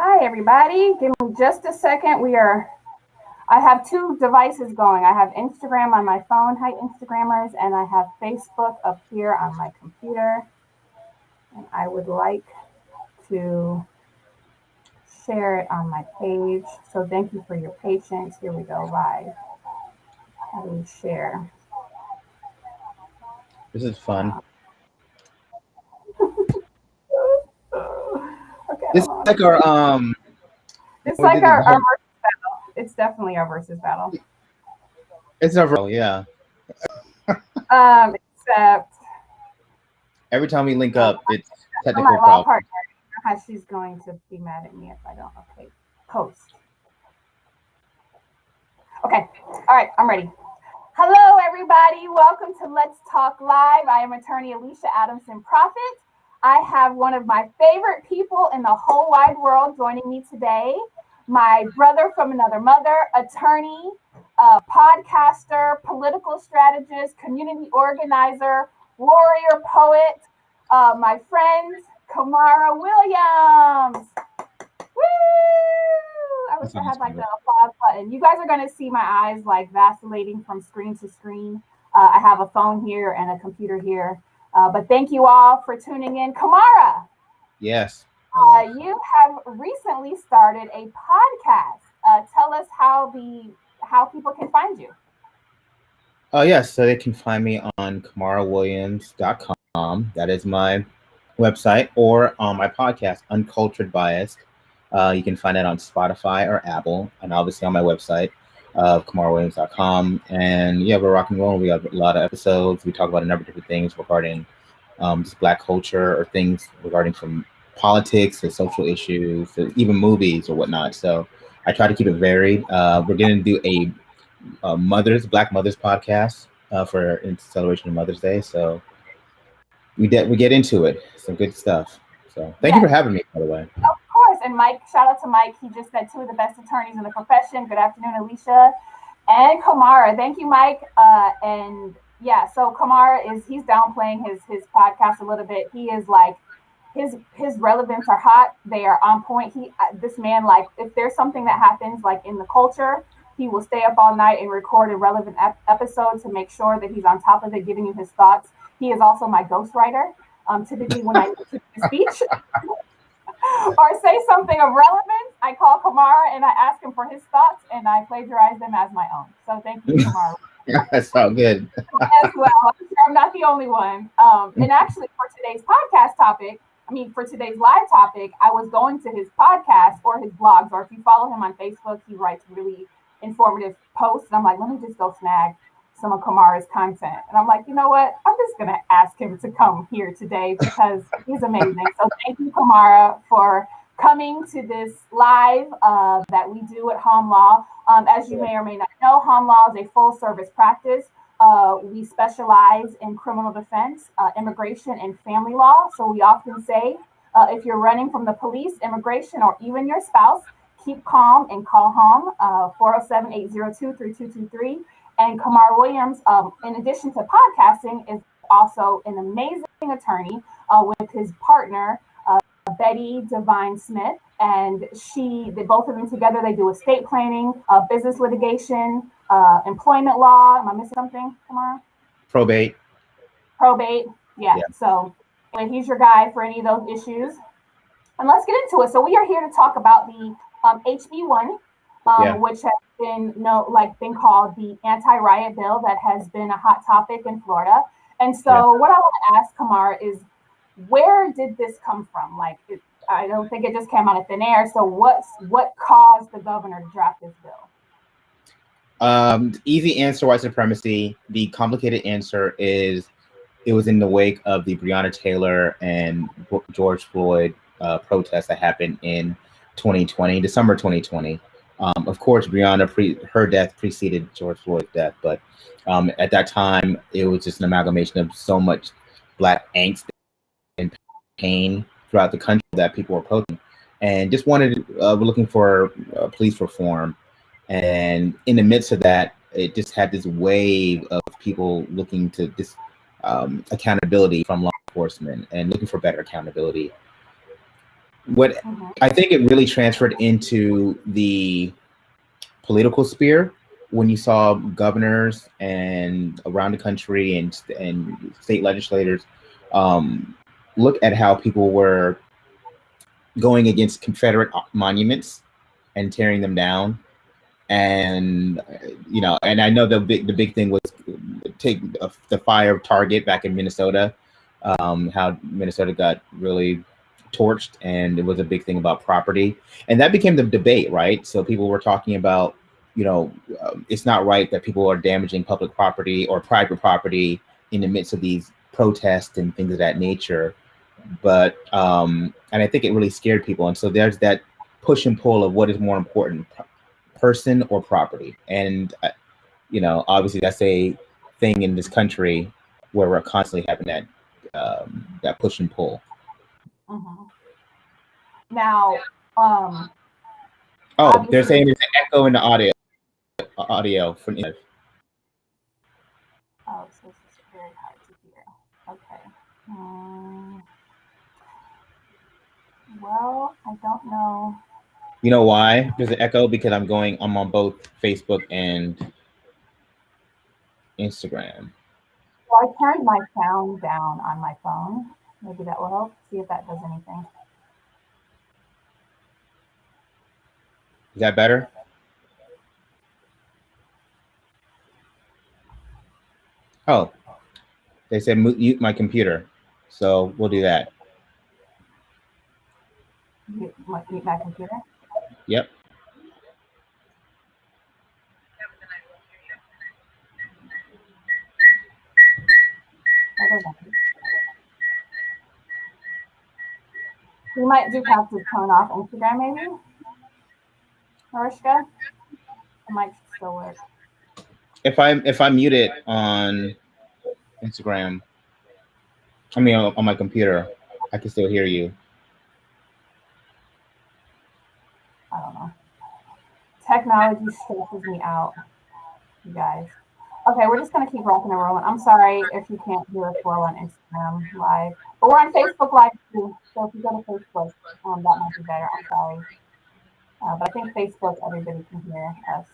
Hi, everybody. Give me just a second. I have two devices going. I have Instagram on my phone. Hi, Instagrammers. And I have Facebook up here on my computer. And I would like to share it on my page. So thank you for your patience. Here we go, live. How do we share? This is fun. Okay, This is like our It's like our versus battle. It's definitely our versus battle. It's our yeah. Except every time we link up, it's technical my law problem. partner, how she's going to be mad at me if I don't. Okay, post. Okay, all right, I'm ready. Hello, everybody. Welcome to Let's Talk Live. I am attorney Alisia Adamson Profit. I have one of my favorite people in the whole wide world joining me today. My brother from another mother, attorney, podcaster, political strategist, community organizer, warrior poet, my friend, Camara Williams. Woo! I wish I had like the applause button. You guys are going to see my eyes like vacillating from screen to screen. I have a phone here and a computer here. But thank you all for tuning in. Camara. Yes. You have recently started a podcast. Tell us how people can find you. Yes, so they can find me on CamaraWilliams.com. That is my website, or on my podcast, Uncultured Biased. You can find it on Spotify or Apple, and obviously on my website, CamaraWilliams.com. And yeah, we're rock and roll. We have a lot of episodes. We talk about a number of different things regarding just Black culture, or things regarding from politics to social issues to even movies or whatnot. So I try to keep it varied. We're going to do a Black Mothers podcast in celebration of Mother's Day. So we get into it. Some good stuff. So thank you for having me, by the way. Of course. And Mike, shout out to Mike. He just said two of the best attorneys in the profession. Good afternoon, Alisia and Camara. Thank you, Mike. And yeah, so Camara he's downplaying his podcast a little bit. He is like, his relevance are hot. They are on point. This man, like, if there's something that happens like in the culture, he will stay up all night and record a relevant episode to make sure that he's on top of it, giving you his thoughts. He is also my ghostwriter. Typically when I give a speech or say something of relevance, I call Camara and I ask him for his thoughts, and I plagiarize them as my own. So thank you, Camara. That's all good. As well, I'm not the only one. And actually, for today's live topic, I was going to his podcast or his blogs, or if you follow him on Facebook, he writes really informative posts. And I'm like, let me just go snag some of Camara's content. And I'm like, you know what? I'm just going to ask him to come here today because he's amazing. So thank you, Camara, for coming to this live that we do at Home Law. As you may or may not know, Home Law is a full service practice. We specialize in criminal defense, immigration, and family law. So we often say, if you're running from the police, immigration, or even your spouse, keep calm and call home, 407-802-3223. And Camara Williams, in addition to podcasting, is also an amazing attorney with his partner, Betty Devine Smith. And both of them together, they do estate planning, business litigation, employment law. Am I missing something, Camara? Probate. Yeah. So anyway, he's your guy for any of those issues. And let's get into it. So we are here to talk about the HB1, which has been called the Anti-Riot Bill, that has been a hot topic in Florida. And so what I want to ask Camara is, where did this come from? I don't think it just came out of thin air. So what caused the governor to draft this bill? Easy answer, white supremacy. The complicated answer is it was in the wake of the Breonna Taylor and George Floyd protests that happened in December 2020. Of course, her death preceded George Floyd's death, but at that time, it was just an amalgamation of so much Black angst and pain throughout the country that people were protesting, and just we're looking for police reform. And in the midst of that, it just had this wave of people looking to this accountability from law enforcement and looking for better accountability. what I think it really transferred into the political sphere when you saw governors and around the country and state legislators look at how people were going against Confederate monuments and tearing them down. And and I know the big thing was take the fire of Target back in Minnesota, how Minnesota got really torched, and it was a big thing about property, and that became the debate, right? So people were talking about, it's not right that people are damaging public property or private property in the midst of these protests and things of that nature. But and I think it really scared people, and so there's that push and pull of what is more important, person or property. And obviously that's a thing in this country where we're constantly having that push and pull. Now they're saying there's an echo in the audio from so this is very hard to hear. Okay. Well, I don't know. You know why there's an echo? Because I'm on both Facebook and Instagram. Well, I turned my sound down on my phone. Maybe that will help. See if that does anything. Is that better? Oh, they said mute my computer. So we'll do that. Mute my computer? Yep. We might just have to turn off Instagram, maybe. Mariska, it might still work. If I mute it on Instagram, on my computer, I can still hear you. I don't know. Technology stresses me out, you guys. Okay, we're just gonna keep rocking and rolling. I'm sorry if you can't hear us well on Instagram Live, but we're on Facebook Live too. So if you go to Facebook, that might be better. I'm sorry, but I think Facebook everybody can hear us.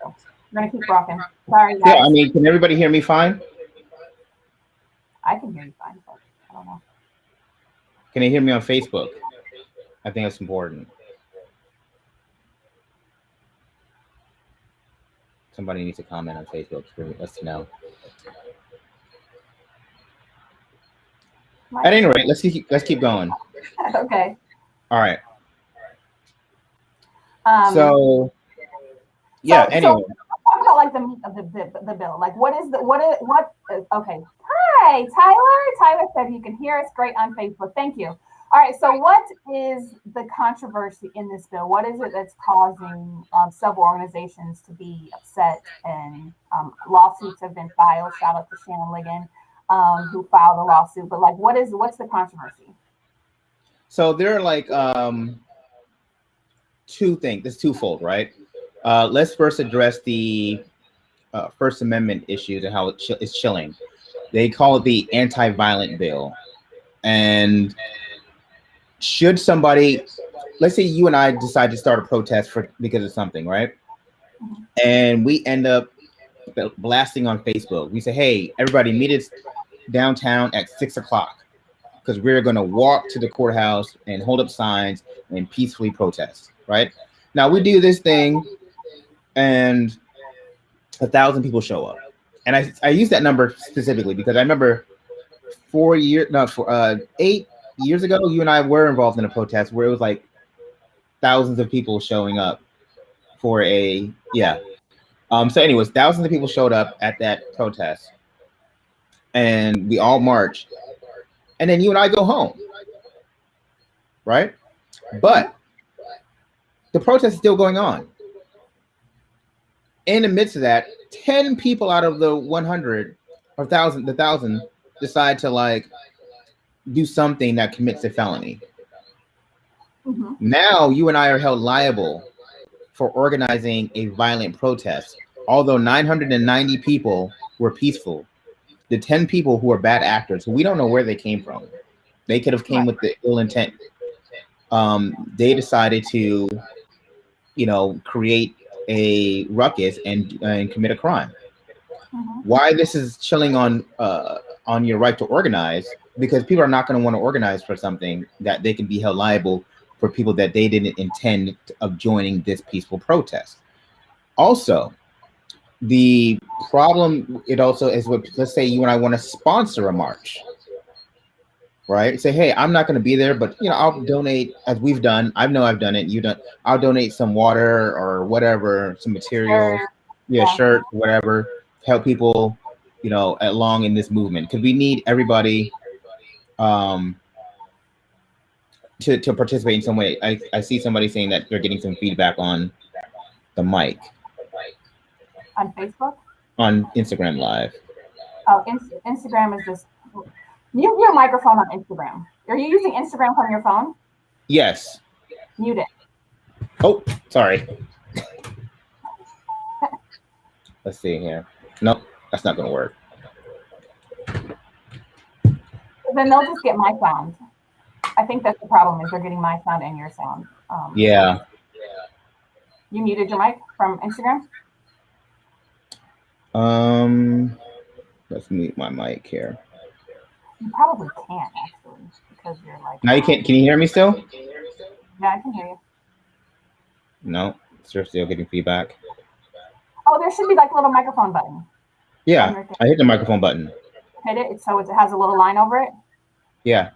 So we're gonna keep rocking. Sorry, guys. Yeah, can everybody hear me fine? I can hear you fine, but I don't know. Can they hear me on Facebook? I think that's important. Somebody needs to comment on Facebook for us to know. At any rate, let's keep going. Okay. All right. So yeah. Anyway. Talk about like the meat of the bill. Like what is? Okay. Hi, Tyler. Tyler said you can hear us great on Facebook. Thank you. All right, so what is the controversy in this bill? What is it that's causing several organizations to be upset, and lawsuits have been filed? Shout out to Shannon Ligon, who filed a lawsuit. But like, what's the controversy? So there are like two things. It's twofold, right? Let's first address the First Amendment issues and how it's chilling. They call it the Anti-Violent Bill, and should somebody, let's say you and I decide to start a protest because of something, right? And we end up blasting on Facebook. We say, hey, everybody meet us downtown at 6 o'clock because we're going to walk to the courthouse and hold up signs and peacefully protest, right? Now we do this thing and 1,000 people show up. And I use that number specifically because I remember 8 years ago, you and I were involved in a protest where it was like thousands of people showing up for so anyways, thousands of people showed up at that protest and we all marched, and then you and I go home, right? But the protest is still going on. In the midst of that, 10 people out of the 100 or 1,000 decide to like do something that commits a felony. Now you and I are held liable for organizing a violent protest. Although 990 people were peaceful, the 10 people who are bad actors, who we don't know where they came from, they could have came with the ill intent they decided to, create a ruckus and commit a crime. Why this is chilling on your right to organize? Because people are not going to want to organize for something that they can be held liable for people that they didn't intend of joining this peaceful protest. Also, the problem it also is with, let's say you and I want to sponsor a march, right? Say, hey, I'm not going to be there, but I'll donate, as we've done. I know I've done it. You've done. I'll donate some water or whatever, some materials, shirt, whatever, help people, along in this movement, because we need everybody to participate in some way. I see somebody saying that they're getting some feedback on the mic. On Facebook? On Instagram Live. Oh, Instagram is just... Mute your microphone on Instagram. Are you using Instagram from your phone? Yes. Mute it. Oh, sorry. Let's see here. Nope, that's not going to work. Then they'll just get my sound. I think that's the problem, is they're getting my sound and your sound. Yeah. You muted your mic from Instagram? Let's mute my mic here. You probably can't, actually, because you're like... Now you can't. Can you hear me still? Yeah, I can hear you. No, you're still getting feedback. Oh, there should be like a little microphone button. Yeah, I hit the microphone button. Hit it, so it has a little line over it? Yeah.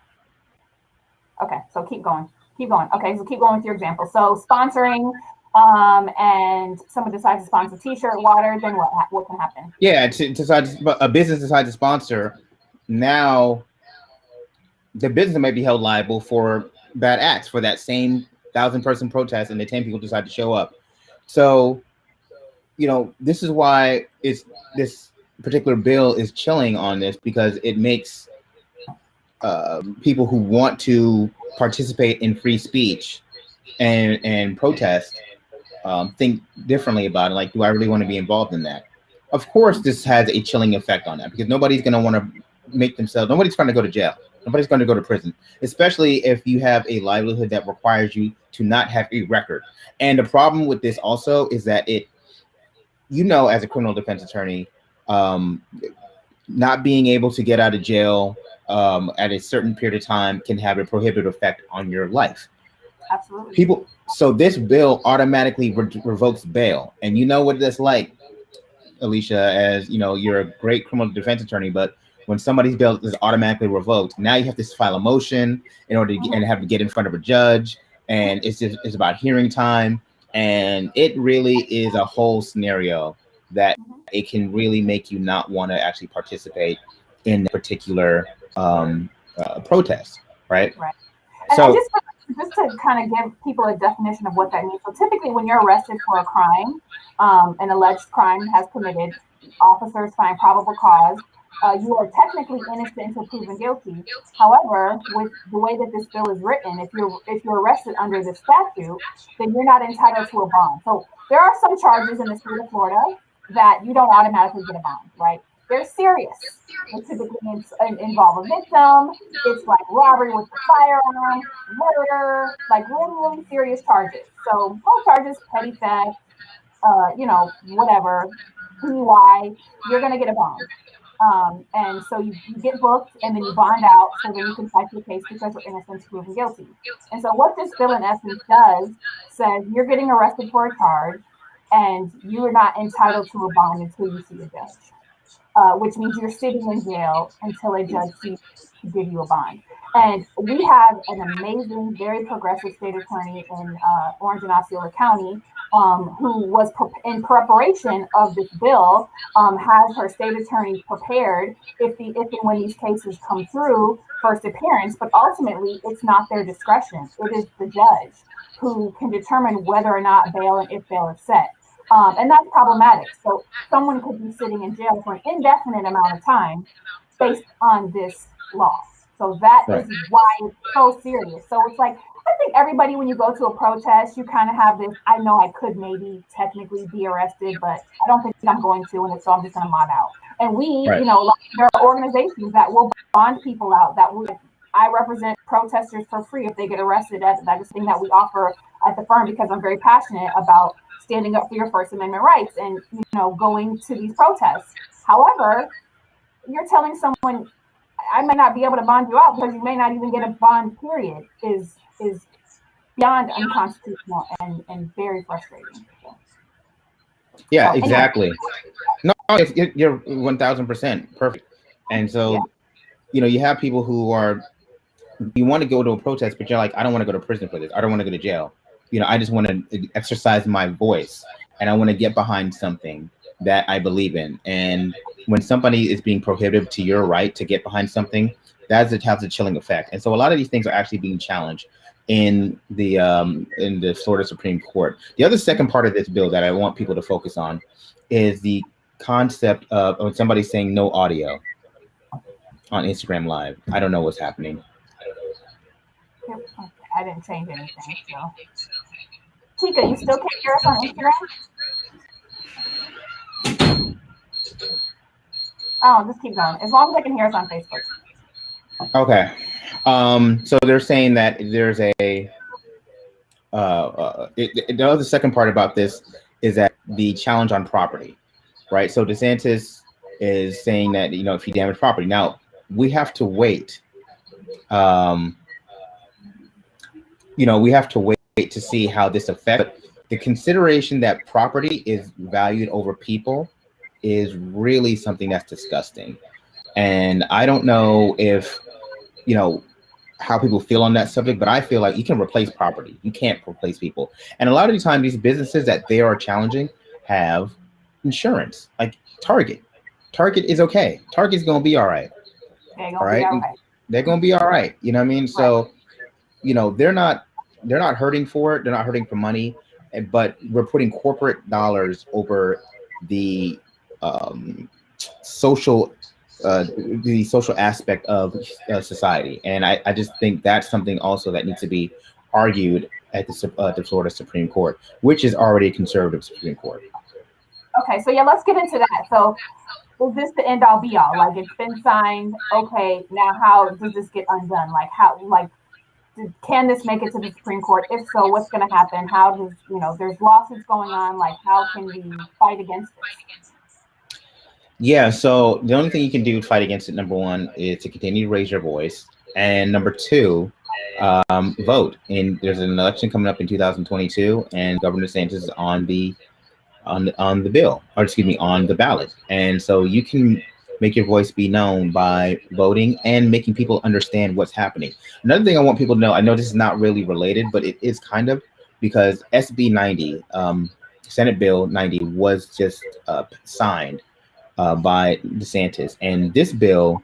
Okay, so keep going. Keep going. Okay, so keep going with your example. So sponsoring, and someone decides to sponsor T-shirt, water, then what can happen? Yeah, a business decides to sponsor. Now, the business might be held liable for bad acts for that same 1,000-person protest, and the 10 people decide to show up. So, this is why this particular bill is chilling on this, because it makes people who want to participate in free speech and protest think differently about it. Like, do I really want to be involved in that? Of course, this has a chilling effect on that, because nobody's going to want to nobody's going to go to jail. Nobody's going to go to prison, especially if you have a livelihood that requires you to not have a record. And the problem with this also is that as a criminal defense attorney, not being able to get out of jail at a certain period of time can have a prohibitive effect on your life. Absolutely. So this bill automatically revokes bail. And you know what that's like, Alisia, as you're a great criminal defense attorney, but when somebody's bail is automatically revoked, now you have to file a motion in order to have to get in front of a judge, and it's about hearing time, and it really is a whole scenario that it can really make you not want to actually participate in a particular protest, right? Right. And so just to kind of give people a definition of what that means. So typically, when you're arrested for a crime, an alleged crime has committed, officers find probable cause. You are technically innocent until proven guilty. However, with the way that this bill is written, if you're arrested under this statute, then you're not entitled to a bond. So there are some charges in the state of Florida that you don't automatically get a bond, right? They're serious. They typically involve a victim. It's like robbery with a firearm, murder, like really, really serious charges. So most charges, petty theft, whatever, DUI, you're going to get a bond. And so you get booked, and then you bond out, so then you can fight your case because you're innocent until proven guilty. And so what this bill in essence does says you're getting arrested for a charge, and you are not entitled to a bond until you see a judge, which means you're sitting in jail until a judge sees to give you a bond. And we have an amazing, very progressive state attorney in Orange and Osceola County, who was in preparation of this bill, has her state attorney prepared if and when these cases come through first appearance, but ultimately it's not their discretion. It is the judge who can determine whether or not bail and if bail is set. And that's problematic. So someone could be sitting in jail for an indefinite amount of time based on this law. So that is why it's so serious. So it's like, I think everybody, when you go to a protest, you kind of have this, I know I could maybe technically be arrested, but I don't think I'm going to, and so I'm just going to mod out. And we, there are organizations that will bond people out, that will, I represent protesters for free if they get arrested. That is something that we offer at the firm because I'm very passionate about standing up for your First Amendment rights and, going to these protests. However, you're telling someone, I may not be able to bond you out because you may not even get a bond, period, is beyond unconstitutional and very frustrating. Yeah, so, exactly. Anyway. No, you're 1000% perfect. And so, you have people who you want to go to a protest, but you're like, I don't want to go to prison for this. I don't want to go to jail. I just want to exercise my voice, and I want to get behind something that I believe in. And when somebody is being prohibited to your right to get behind something, that has a chilling effect. And so a lot of these things are actually being challenged in the Florida Supreme Court. The other second part of this bill that I want people to focus on is the concept of when somebody's saying no audio on Instagram Live. I don't know what's happening. I didn't change anything. So, Tika, you still can't hear us on Instagram? Oh, just keep going. As long as I can hear us on Facebook. Okay. So they're saying that there's the other second part about this is that the challenge on property, right? So DeSantis is saying that, if you damage property. Now, we have to wait. We have to wait to see how this affects. But the consideration that property is valued over people is really something that's disgusting. And I don't know if, how people feel on that subject, but I feel like you can replace property. You can't replace people. And a lot of the time, these businesses that they are challenging have insurance, like Target. Target is okay. Target's going to be all right. All right. They're going to be all right. You know what I mean? So, they're not hurting for it. They're not hurting for money, but we're putting corporate dollars over the social aspect of society. And I just think that's something also that needs to be argued at the Florida Supreme Court, which is already a conservative Supreme Court. Okay, so let's get into that. So is this the end all be all? Like, it's been signed. Okay, now how does this get undone? Can this make it to the Supreme Court? If so, what's going to happen? How does, there's lawsuits going on. Like, how can we fight against this? Yeah, so the only thing you can do to fight against it, number one, is to continue to raise your voice. And number two, vote. And there's an election coming up in 2022, and Governor DeSantis is on the bill, or excuse me, on the ballot. And so you can make your voice be known by voting and making people understand what's happening. Another thing I want people to know, I know this is not really related, but it is kind of, because SB 90, Senate Bill 90 was just signed by DeSantis. And this bill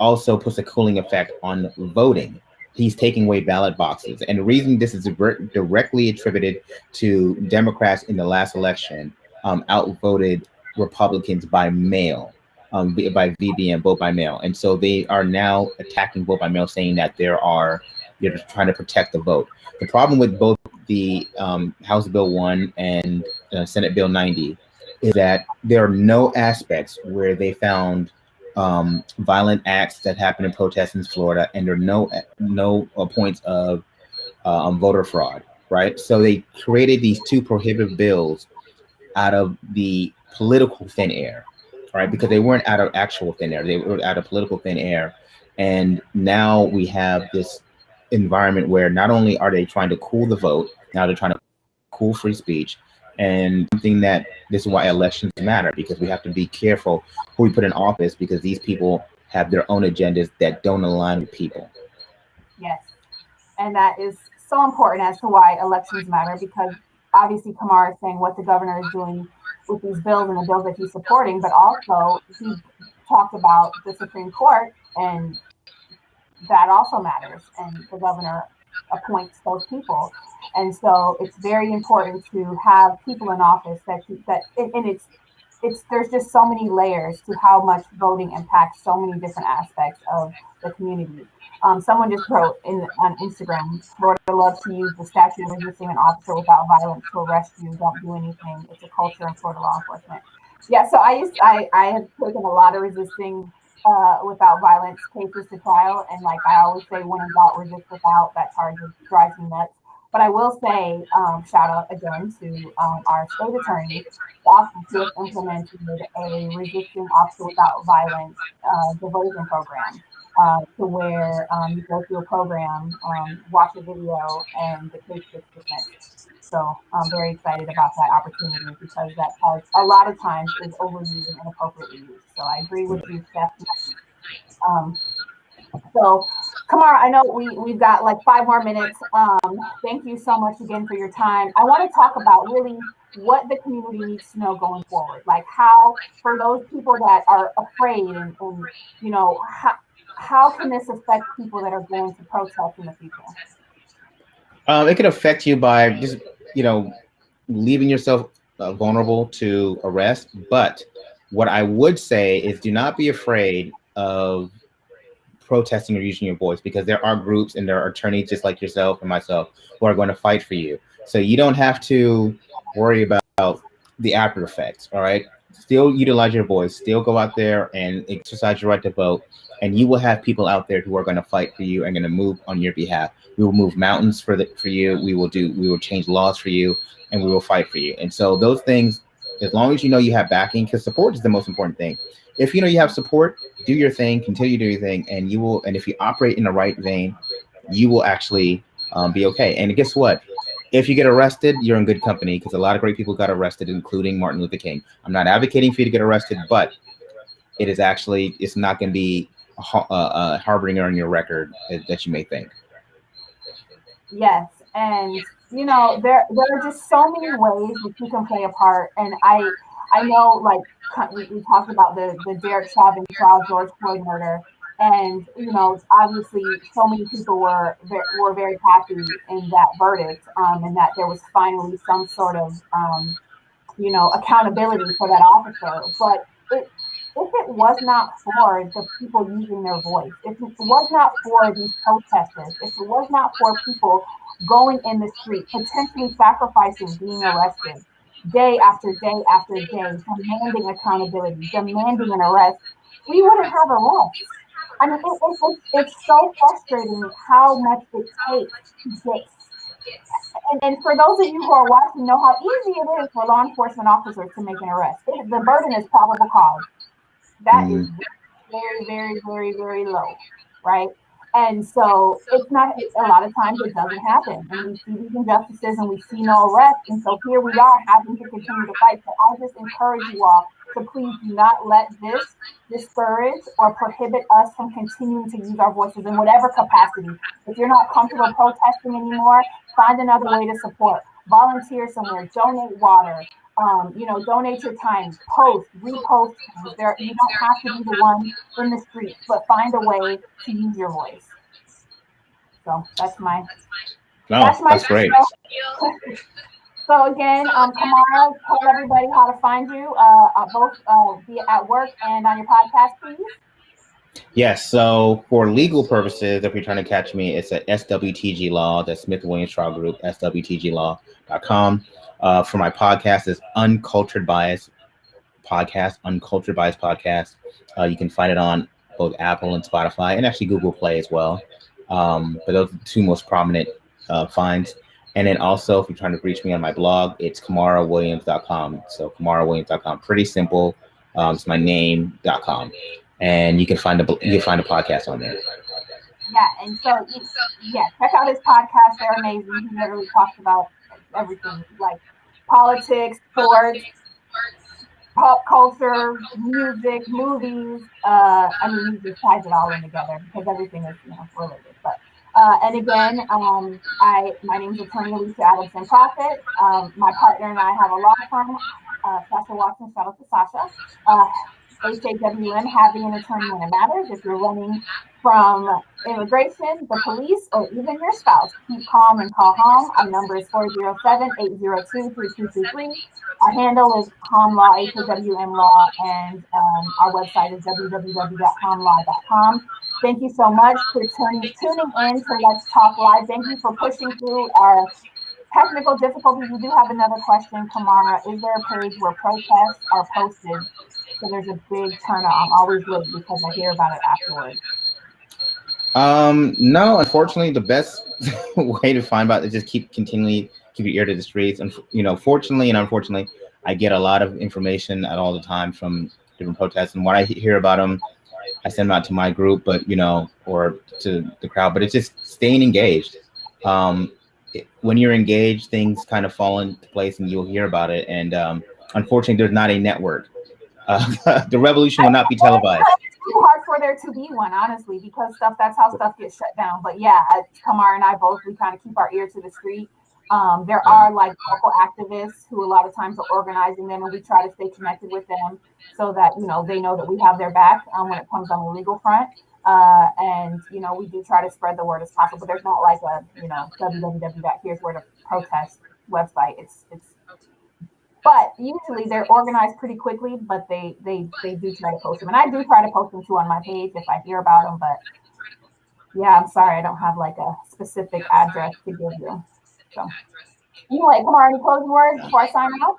also puts a cooling effect on voting. He's taking away ballot boxes. And the reason this is directly attributed to Democrats in the last election outvoted Republicans by mail, by VBM, vote by mail. And so they are now attacking vote by mail, saying that they're trying to protect the vote. The problem with both the House Bill 1 and Senate Bill 90 is that there are no aspects where they found violent acts that happened in protests in Florida, and there are no points of voter fraud, right? So they created these two prohibitive bills out of the political thin air, right? Because they weren't out of actual thin air, they were out of political thin air. And now we have this environment where not only are they trying to cool the vote, now they're trying to cool free speech. And something that this is why elections matter, because we have to be careful who we put in office, because these people have their own agendas that don't align with people. Yes, and that is so important as to why elections matter, because obviously Camara is saying what the governor is doing with these bills and the bills that he's supporting, but also he talked about the Supreme Court, and that also matters, and the governor appoints those people. And so it's very important to have people in office there's just so many layers to how much voting impacts so many different aspects of the community. Someone just wrote on Instagram, Florida loves to use the statute of resisting an officer without violence to arrest you. Don't do anything. It's a culture in Florida law enforcement. Yeah, so I have taken a lot of resisting without violence cases to trial. And like I always say, when in doubt, resist without. That charge drives me nuts. But I will say, shout out again to our state attorney. The office just implemented a resisting officer without violence diversion program to where you go through a program, watch a video, and the case gets dismissed. So I'm very excited about that opportunity because that has a lot of times is overused and inappropriately used. So I agree with you, Steph. So, Camara, I know we've got like 5 more minutes. Thank you so much again for your time. I want to talk about really what the community needs to know going forward. Like how, for those people that are afraid and you know, how can this affect people that are going to protest in the future? It can affect you by just, you know, leaving yourself vulnerable to arrest. But what I would say is do not be afraid of protesting or using your voice, because there are groups and there are attorneys just like yourself and myself who are going to fight for you. So you don't have to worry about the after effects. All right. Still utilize your voice, still go out there and exercise your right to vote. And you will have people out there who are going to fight for you and going to move on your behalf. We will move mountains for you. We will change laws for you, and we will fight for you. And so those things, as long as you know you have backing, because support is the most important thing. If you know you have support, do your thing, continue to do your thing, and you will. And if you operate in the right vein, you will actually be okay. And guess what? If you get arrested, you're in good company, because a lot of great people got arrested, including Martin Luther King. I'm not advocating for you to get arrested, but it's not going to be a harbinger on your record that you may think. Yes, and you know there are just so many ways that you can play a part, and I know like we talked about the Derek Chauvin trial, George Floyd murder, and you know obviously so many people were very happy in that verdict, and that there was finally some sort of you know accountability for that officer, but if it was not for the people using their voice, if it was not for these protesters, if it was not for people going in the street, potentially sacrificing being arrested day after day after day, demanding accountability, demanding an arrest, we wouldn't have arrests. I mean, it's so frustrating how much it takes to get. And for those of you who are watching, know how easy it is for law enforcement officers to make an arrest. The burden is probable cause. That is very, very, very, very low, right? And so it's not, a lot of times it doesn't happen. And we see these injustices and we see no arrest. And so here we are having to continue to fight. So I just encourage you all to please do not let this discourage or prohibit us from continuing to use our voices in whatever capacity. If you're not comfortable protesting anymore, find another way to support. Volunteer somewhere, donate water. You know, donate your time, post, repost. You don't have to be the one in the streets, but find a way to use your voice. So that's that's great. So again, Camara, tell everybody how to find you, both at work and on your podcast, please. Yes. So for legal purposes, if you're trying to catch me, it's at SWTG Law, that's Smith Williams Trial Group, swtglaw.com. For my podcast, is Uncultured Bias Podcast, Uncultured Bias Podcast. You can find it on both Apple and Spotify, and actually Google Play as well. But those are the 2 most prominent finds. And then also, if you're trying to reach me on my blog, it's CamaraWilliams.com. So CamaraWilliams.com, pretty simple. It's my name.com, and you can find a podcast on there. Yeah, and so check out his podcast. They're amazing. He literally talks about everything, like politics, sports, pop culture, music, movies. I mean, he just ties it all in together because everything is, related. But and again, my name is Attorney Alisia Adamson Profit. My partner and I have a law firm, Sasha Watson. Shout out to Sasha. HAWM, having an attorney when it matters. If you're running from immigration, the police, or even your spouse, keep calm and call home. Our number is 407-802-3223. Our handle is Hom Law, HAWM Law, and our website is www.homlaw.com. Thank you so much for tuning in to Let's Talk Live. Thank you for pushing through our technical difficulties. We do have another question, Camara. Is there a page where protests are posted So there's a big turnout. I'm always late because I hear about it afterwards. No, unfortunately, the best way to find out is just keep your ear to the streets. And fortunately and unfortunately, I get a lot of information at all the time from different protests, and when I hear about them, I send them out to my group, but or to the crowd. But it's just staying engaged. When you're engaged, things kind of fall into place, and you'll hear about it. And unfortunately, there's not a network. The revolution will not be televised. It's too hard for there to be one, honestly, because that's how stuff gets shut down. But yeah, Camara and I both, we kind of keep our ear to the street. There are like local activists who a lot of times are organizing them, and we try to stay connected with them so that they know that we have their back when it comes on the legal front. And we do try to spread the word as possible. But there's not like a www.here's where to protest website. It's But usually they're organized pretty quickly, but they do try to post them. And I do try to post them too on my page if I hear about them. But yeah, I'm sorry, I don't have like a specific address to give you. So anyway, Camara, any closing words before I sign off?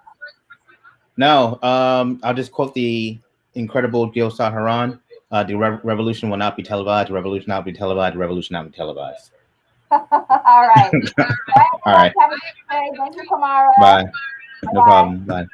No, I'll just quote the incredible Gil Saharan. The revolution will not be televised. The revolution will not be televised. The revolution will not be televised. All right. All right. Have a good day. Thank you, Camara. Bye. No problem. Bye.